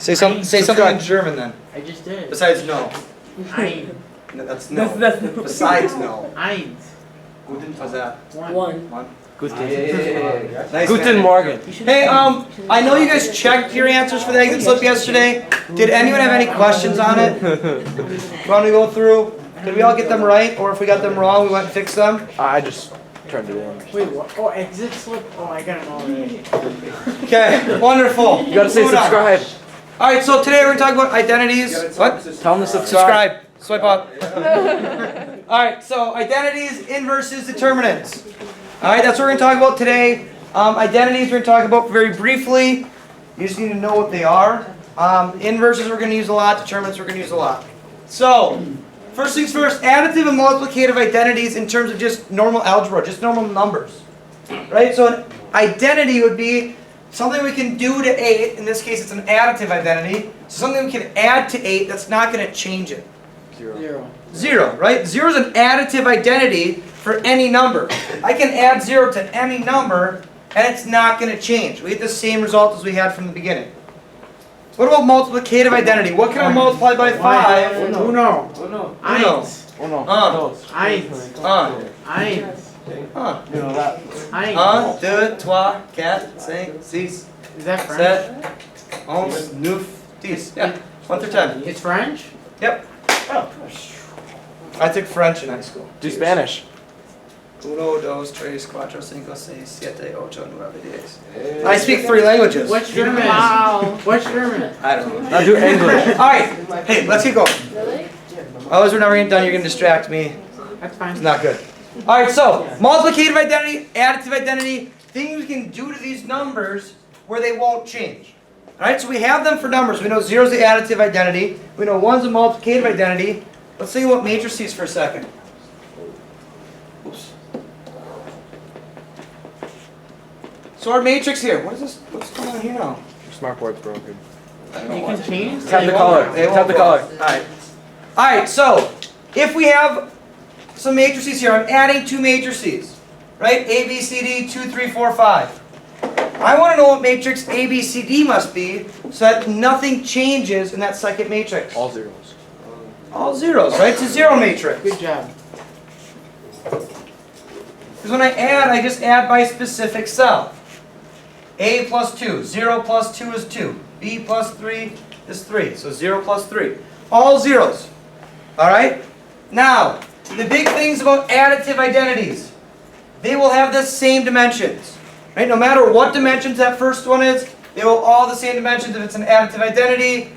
Say something in German then. I just did. Besides no. Ein. No, that's no. That's Besides no. Eins. Guten How's that? One. Guten. Nice. Guten Morgen. Hey, I know you guys checked your answers for the exit slip yesterday. Did anyone have any questions on it? Want to go through? Did we all get them right? Or if we got them wrong, we went and fixed them? I just turned it in. Wait, what? Oh, exit slip? Oh, I got them already. Okay, wonderful. You gotta say Moving on. subscribe. Alright, so today we're going to talk about identities. What? Tell them to subscribe. Swipe up. Alright, so identities, inverses, determinants. Alright, that's what we're going to talk about today. Identities we're going to talk about very briefly. You just need to know what they are. Inverses we're going to use a lot. Determinants we're going to use a lot. So, first things first, additive and multiplicative identities in terms of just normal algebra, just normal numbers. Right? So an identity would be something we can do to 8. In this case, it's an additive identity. So something we can add to 8 that's not going to change it. Zero, right? 0 is an additive identity for any number. I can add 0 to any number, and it's not going to change. We get the same result as we had from the beginning. What about multiplicative identity? What can I multiply by 5? Uno. Eins. Eins. Eins. Eins. 2, 3, 4, 5, 6. Is that French? 7, 8, 9, 10. Yeah, 1 through 10. It's French? Yep. I took French in high school. Do Spanish. 1, 2, 3, 4, 5, 6, 7, 8, 9, 10. I speak 3 languages. What's German? Wow. What's German? I don't know. Now do English. Alright, hey, let's keep going. Really? Otherwise, we're never getting done. You're going to distract me. That's fine. It's not good. Alright, so, multiplicative identity, additive identity, things we can do to these numbers where they won't change. Alright, so we have them for numbers. We know 0 is the additive identity. We know 1 is the multiplicative identity. Let's think about matrices for a second. Oops. So our matrix here, what is this? What's going on here now? Your smartboard's broken. You can change? Tap the color. Tap the color. Alright. Alright, so if we have some matrices here, I'm adding 2 matrices. Right? A, B, C, D, 2, 3, 4, 5. I want to know what matrix A, B, C, D must be so that nothing changes in that second matrix. All zeros. All zeros, right? It's a 0 matrix. Good job. Because when I add, I just add by specific cell. A plus 2. 0 plus 2 is 2. B plus 3 is 3. So 0 plus 3. All zeros. Alright? Now, the big things about additive identities. They will have the same dimensions. Right? No matter what dimensions that first one is, they will all have the same dimensions if it's an additive identity.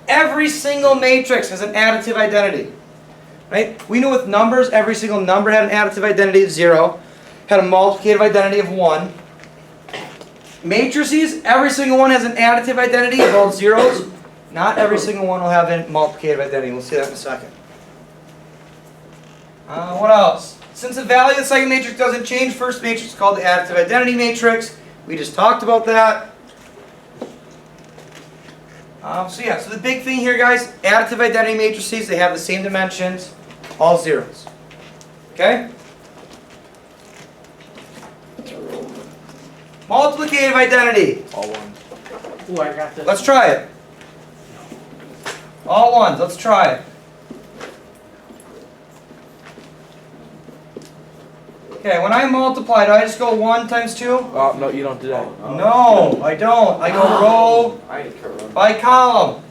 Every single matrix has an additive identity. Right? We know with numbers, every single number had an additive identity of 0, had a multiplicative identity of 1. Matrices, every single one has an additive identity of all zeros. Not every single one will have a multiplicative identity. We'll see that in a second. What else? Since the value of the second matrix doesn't change, first matrix is called the additive identity matrix. We just talked about that. So the big thing here, guys, additive identity matrices, they have the same dimensions, all zeros. Okay? Multiplicative identity. All ones. Ooh, I got this. Let's try it. All ones, let's try it. Okay, when I multiply, do I just go 1 times 2? Oh, no, you don't do that. No, I don't. I go row by column.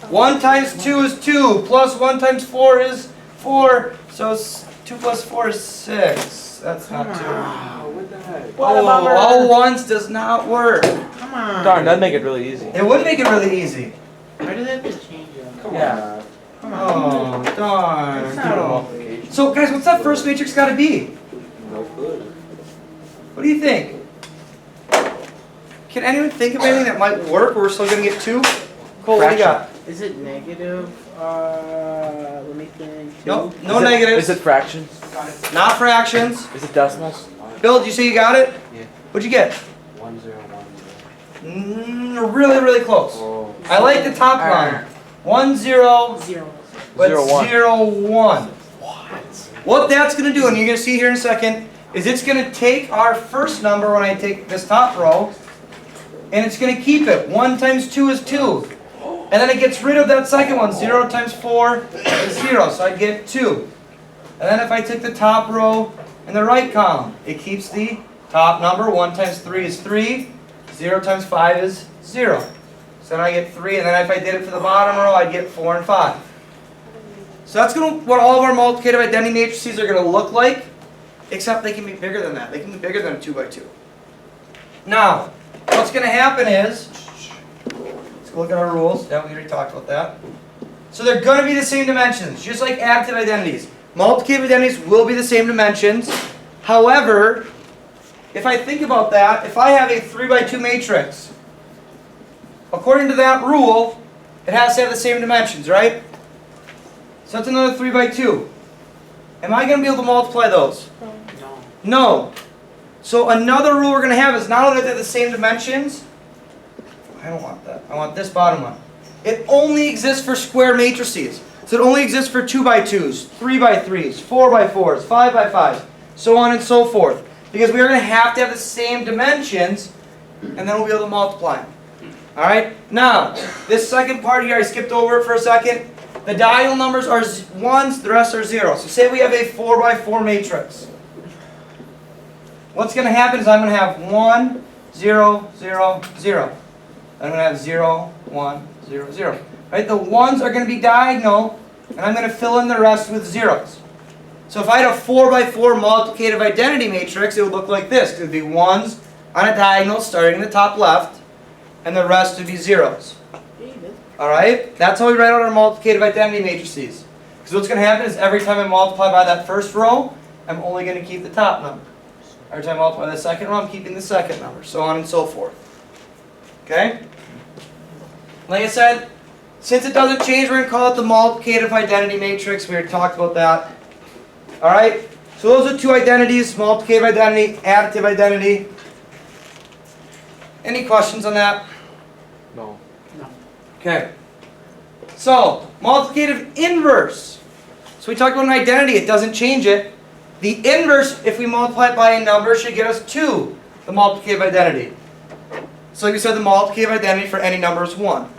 1 times 2 is 2, plus 1 times 4 is 4, so 2 plus 4 is 6. That's not 2. What the heck? Oh, all ones does not work. Come on. Darn, that'd make it really easy. It would make it really easy. Why do they have to change it? Come on. Come on. Oh, darn. It's not So, guys, what's that first matrix got to be? No good. What do you think? Can anyone think of anything that might work where we're still going to get 2? Cole, what do you got? Is it negative? Let me think. Nope, no negatives. Is it fractions? Not fractions. Is it decimals? Bill, did you say you got it? Yeah. What'd you get? 1, 0, 1, 0. Really, really close. Oh. I like the top line. 1, 0, Zero. but 0, 1. 0, 1. What that's going to do, and you're going to see here in a second, is it's going to take our first number when I take this top row, and it's going to keep it. 1 times 2 is 2. And then it gets rid of that second one. 0 times 4 is 0, so I get 2. And then if I take the top row and the right column, it keeps the top number. 1 times 3 is 3. 0 times 5 is 0. So then I get 3, and then if I did it for the bottom row, I'd get 4 and 5. So that's what all of our multiplicative identity matrices are going to look like, except they can be bigger than that. They can be bigger than a 2 by 2. Now, what's going to happen is, let's go look at our rules. Yeah, we already talked about that. So they're going to be the same dimensions, just like additive identities. Multiplicative identities will be the same dimensions. However, if I think about that, if I have a 3 by 2 matrix, according to that rule, it has to have the same dimensions, right? So that's another 3 by 2. Am I going to be able to multiply those? No. No. So another rule we're going to have is not only that they're the same dimensions, I don't want that. I want this bottom one. It only exists for square matrices. So it only exists for 2 by 2s, 3 by 3s, 4 by 4s, 5 by 5s, so on and so forth. Because we are going to have the same dimensions, and then we'll be able to multiply them. Alright? Now, this second part here, I skipped over it for a second. The diagonal numbers are 1s, the rest are 0s. So say we have a 4 by 4 matrix. What's going to happen is I'm going to have 1, 0, 0, 0. I'm going to have 0, 1, 0, 0. Right? The 1s are going to be diagonal, and I'm going to fill in the rest with 0s. So if I had a 4 by 4 multiplicative identity matrix, it would look like this. It would be 1s on a diagonal starting in the top left, and the rest would be 0s. Alright? That's how we write out our multiplicative identity matrices. Because what's going to happen is every time I multiply by that first row, I'm only going to keep the top number. Every time I multiply by the second row, I'm keeping the second number, so on and so forth. Okay? Like I said, since it doesn't change, we're going to call it the multiplicative identity matrix. We already talked about that. Alright? So those are two identities, multiplicative identity, additive identity. Any questions on that? No. Okay. So, multiplicative inverse. So we talked about an identity, it doesn't change it. The inverse, if we multiply it by a number, should get us 2, the multiplicative identity. So like we said, the multiplicative identity for any number is 1.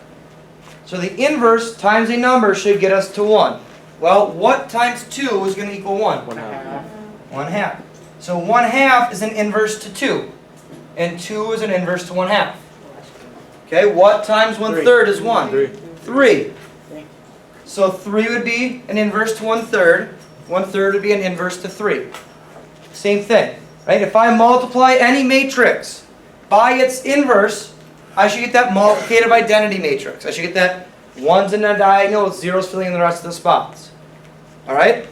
So the inverse times a number should get us to 1. Well, what times 2 is going to equal 1? 1/2. 1/2. So 1/2 is an inverse to 2. And 2 is an inverse to 1/2. Okay, what times 1/3 is 1? 3. 3. So 3 would be an inverse to 1/3. 1/3 would be an inverse to 3. Same thing, right? If I multiply any matrix by its inverse, I should get that multiplicative identity matrix. I should get that 1s in a diagonal with 0s filling in the rest of the spots. Alright?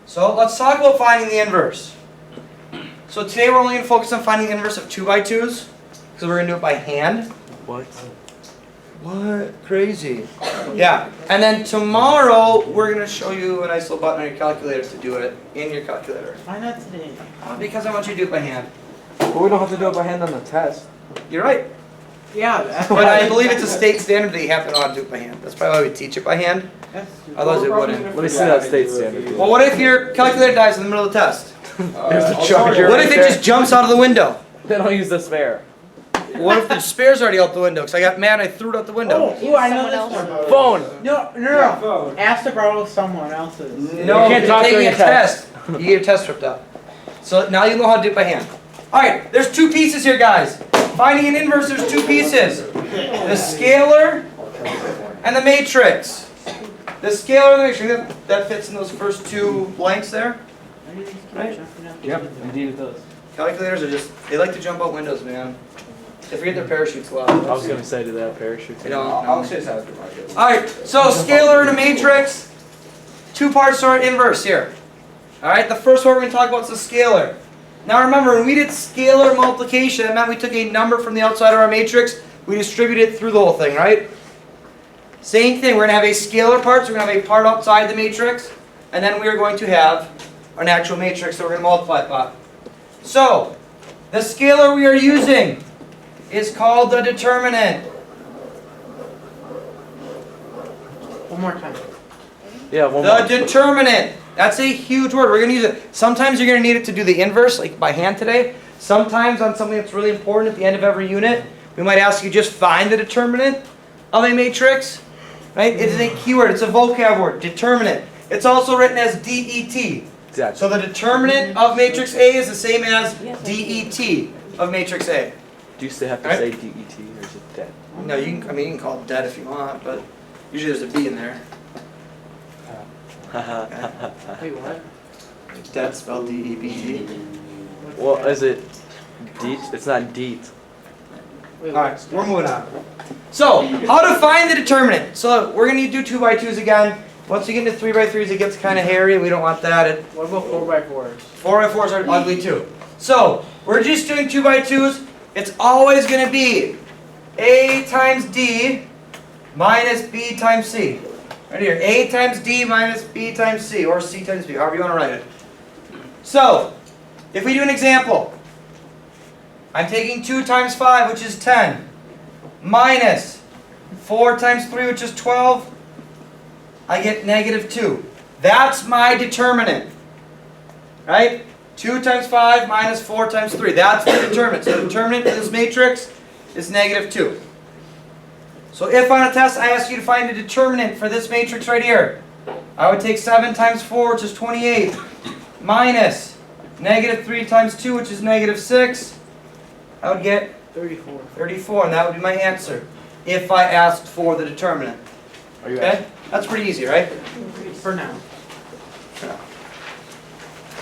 So let's talk about finding the inverse. So today we're only going to focus on finding the inverse of 2 by 2s, because we're going to do it by hand. What? What? Crazy. Yeah. And then tomorrow, we're going to show you a nice little button on your calculator to do it in your calculator. Why not today? Because I want you to do it by hand. But we don't have to do it by hand on the test. You're right. Yeah, that's But I believe it's a state standard that you have to know how to do it by hand. That's probably why we teach it by hand. Otherwise it wouldn't. Let me see that state standard. Well, what if your calculator dies in the middle of the test? There's the charger. What if it just jumps out of the window? Then I'll use the spare. What if the spare's already out the window? Because I got mad, I threw it out the window. Oh, I know this one. Phone. No. Ask to borrow someone else's. No, You can't talk you're during taking a a test. You get your test ripped up. So now you know how to do it by hand. Alright, there's 2 pieces here, guys. Finding an inverse, there's 2 pieces. The scalar and the matrix. The scalar and the matrix, that fits in those first 2 blanks there. Right? Yep, indeed it does. Calculators are just, they like to jump out windows, man. They forget their parachutes a lot. I was gonna say to that parachute. They don't. I'll just ask the market. Alright, so scalar and a matrix. 2 parts to our inverse here. Alright, the first one we're going to talk about is the scalar. Now remember, when we did scalar multiplication, it meant we took a number from the outside of our matrix, we distributed it through the whole thing, right? Same thing, we're going to have a scalar part, so we're going to have a part outside the matrix, and then we are going to have an actual matrix that we're going to multiply it by. So, the scalar we are using is called the determinant. One more time. Yeah, one The more. determinant. That's a huge word. We're going to use it. Sometimes you're going to need it to do the inverse, like by hand today. Sometimes on something that's really important at the end of every unit, We might ask you just find the determinant of a matrix. Right? It is a keyword. It's a vocab word. Determinant. It's also written as DET. Exactly. So the determinant of matrix A is the same as DET of matrix A. Do you still have to Right. say DET or is it dead? No, you can. I mean, you can call it dead if you want, but usually there's a B in there. Wait, what? Dead spelled D-E-B-T. Well, is it DEET? It's not DEET. Wait, All right, we're moving on. So, how to find the determinant? So we're gonna do 2x2s again. Once you get into 3x3s, it gets kind of hairy. We don't want that. What about 4x4s? 4x4s are ugly too. So we're just doing 2x2s. It's always gonna be A times D minus B times C. Right here, A times D minus B times C, or C times B, however you want to write it. So, if we do an example, I'm taking 2 times 5, which is 10, minus 4 times 3, which is 12, I get negative 2. That's my determinant. Right? 2 times 5 minus 4 times 3. That's the determinant. So the determinant of this matrix is negative 2. So if on a test I ask you to find a determinant for this matrix right here, I would take 7 times 4, which is 28, minus negative 3 times 2, which is negative 6. I would get 34. 34, and that would be my answer if I asked for the determinant. Are you Okay? That's pretty easy, right? For now.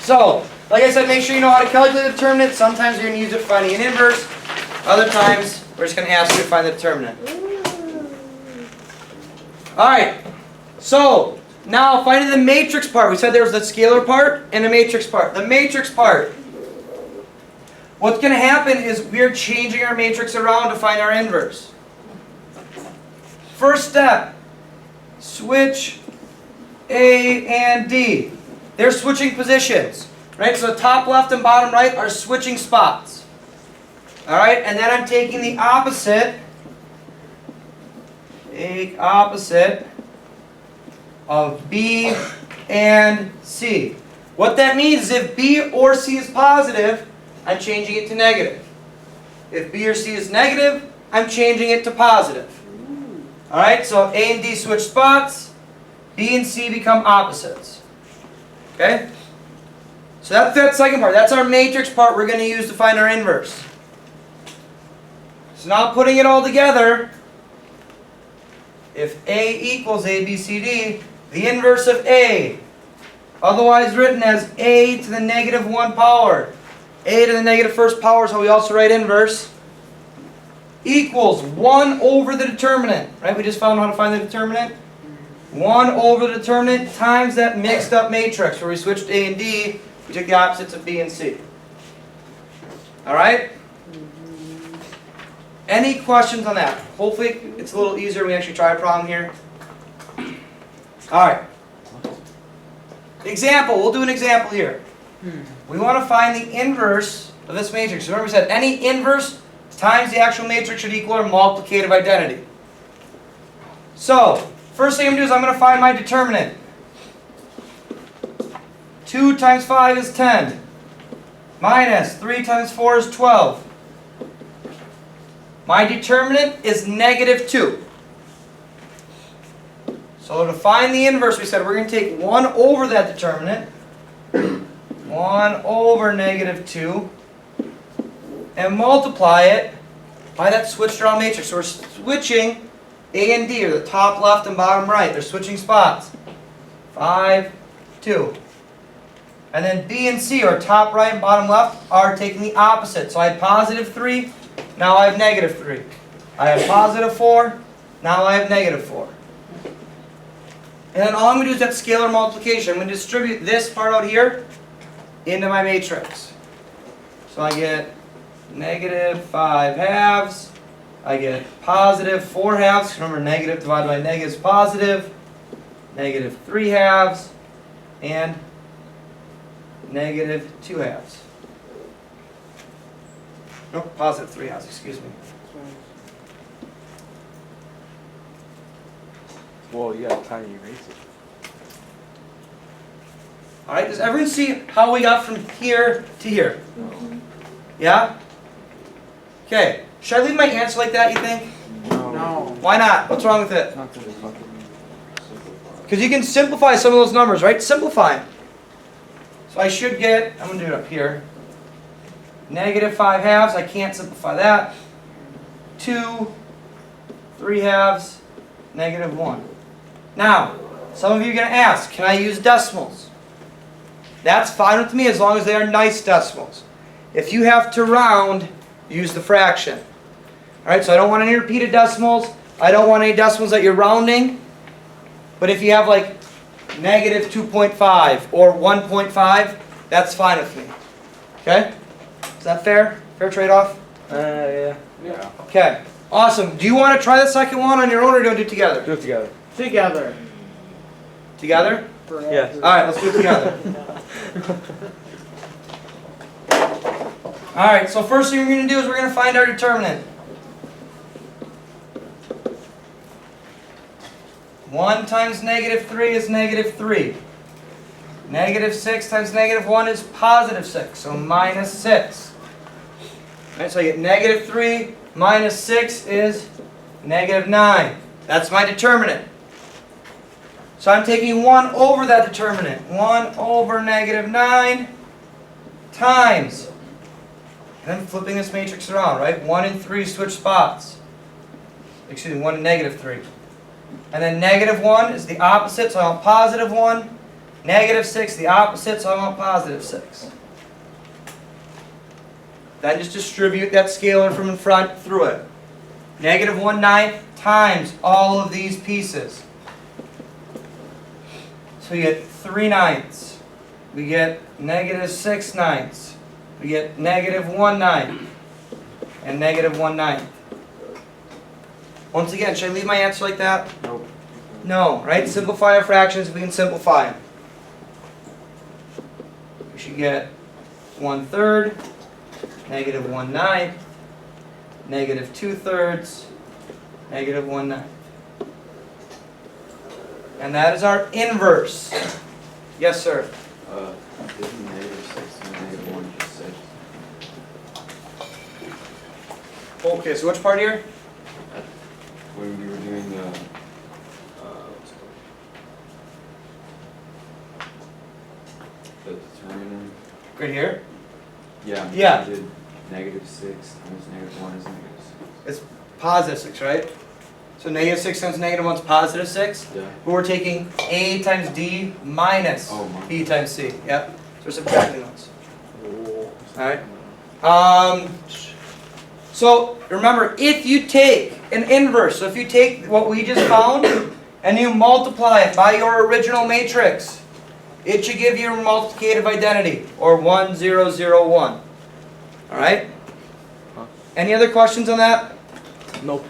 So, like I said, make sure you know how to calculate the determinant. Sometimes you're going to use it for finding an inverse. Other times, we're just going to ask you to find the determinant. Alright, so now finding the matrix part. We said there was the scalar part and the matrix part. The matrix part. What's going to happen is we're changing our matrix around to find our inverse. First step, switch A and D. They're switching positions. Right? So top left and bottom right are switching spots. Alright, and then I'm taking the opposite. Take opposite of B and C. What that means is if B or C is positive, I'm changing it to negative. If B or C is negative, I'm changing it to positive. Alright, so A and D switch spots, B and C become opposites. Okay? So that's that second part. That's our matrix part we're going to use to find our inverse. So now putting it all together, if A equals A, B, C, D, the inverse of A, otherwise written as A to the negative 1 power, A to the negative first power is how we also write inverse, equals 1 over the determinant. Right? We just found how to find the determinant. 1 over the determinant times that mixed up matrix where we switched A and D, we took the opposites of B and C. Alright? Any questions on that? Hopefully it's a little easier when we actually try a problem here. Alright. Example. We'll do an example here. We want to find the inverse of this matrix. Remember we said any inverse times the actual matrix should equal our multiplicative identity. So, first thing I'm going to do is I'm going to find my determinant. 2 times 5 is 10. Minus 3 times 4 is 12. My determinant is negative 2. So to find the inverse, we said we're going to take 1 over that determinant. 1 over negative 2. And multiply it by that switched around matrix. So we're switching A and D, or the top left and bottom right. They're switching spots. 5, 2. And then B and C, or top right and bottom left, are taking the opposite. So I had positive 3. Now I have negative 3. I have positive 4. Now I have negative 4. And then all I'm going to do is that scalar multiplication. I'm going to distribute this part out here into my matrix. So I get negative 5 halves. I get positive 4 halves. Remember, negative divided by negative is positive. Negative 3 halves. And negative 2 halves. Nope, positive 3 halves, excuse me. Whoa, you got a tiny eraser. Alright, does everyone see how we got from here to here? Yeah? Okay, Should I leave my answer like that, you think? No. Why not? What's wrong with it? Not to fucking Because you can simplify some of those numbers, right? Simplify them. So I should get, I'm going to do it up here. Negative 5 halves, I can't simplify that. 2, 3 halves, negative 1. Now, some of you are going to ask, can I use decimals? That's fine with me as long as they are nice decimals. If you have to round, use the fraction. Alright, so I don't want any repeated decimals. I don't want any decimals that you're rounding. But if you have like negative 2.5 or 1.5, that's fine with me. Okay? Is that fair? Fair trade-off? yeah. Yeah. Okay. Awesome. Do you want to try the second one on your own or do you want to do it together? Do it together. Together. Together? Yes. Alright, let's do it together. Alright, so first thing we're going to do is we're going to find our determinant. 1 times negative 3 is negative 3. Negative 6 times negative 1 is positive 6, so minus 6. Alright, so I get negative 3 minus 6 is negative 9. That's my determinant. So I'm taking 1 over that determinant. 1 over negative 9 times. And then flipping this matrix around, right? 1 and 3 switch spots. Excuse me, 1 and negative 3. And then negative 1 is the opposite, so I want positive 1. Negative 6, the opposite, so I want positive 6. Then just distribute that scalar from in front through it. Negative 1/9 times all of these pieces. So you get 3/9. We get negative 6/9. We get negative 1/9. And negative 1/9. Once again, should I leave my answer like that? Nope. No, right? Simplify our fractions if we can simplify them. We should get 1/3, negative 1/9, negative 2/3, negative 1/9. And that is our inverse. Yes, sir. Isn't negative 6 and negative 1 just 6? Okay, so which part here? When we were doing the, determinant. Right here? Yeah. Yeah. We did negative 6 times negative 1 is negative 6. It's positive 6, right? So negative 6 times negative 1 is positive 6. Yeah. But we're taking A times D minus Oh, my. B times C. Yep. So we're subtracting those. Alright. So remember, if you take an inverse, so if you take what we just found and you multiply it by your original matrix, it should give you a multiplicative identity, or 1, 0, 0, 1. Alright? Any other questions on that? Nope.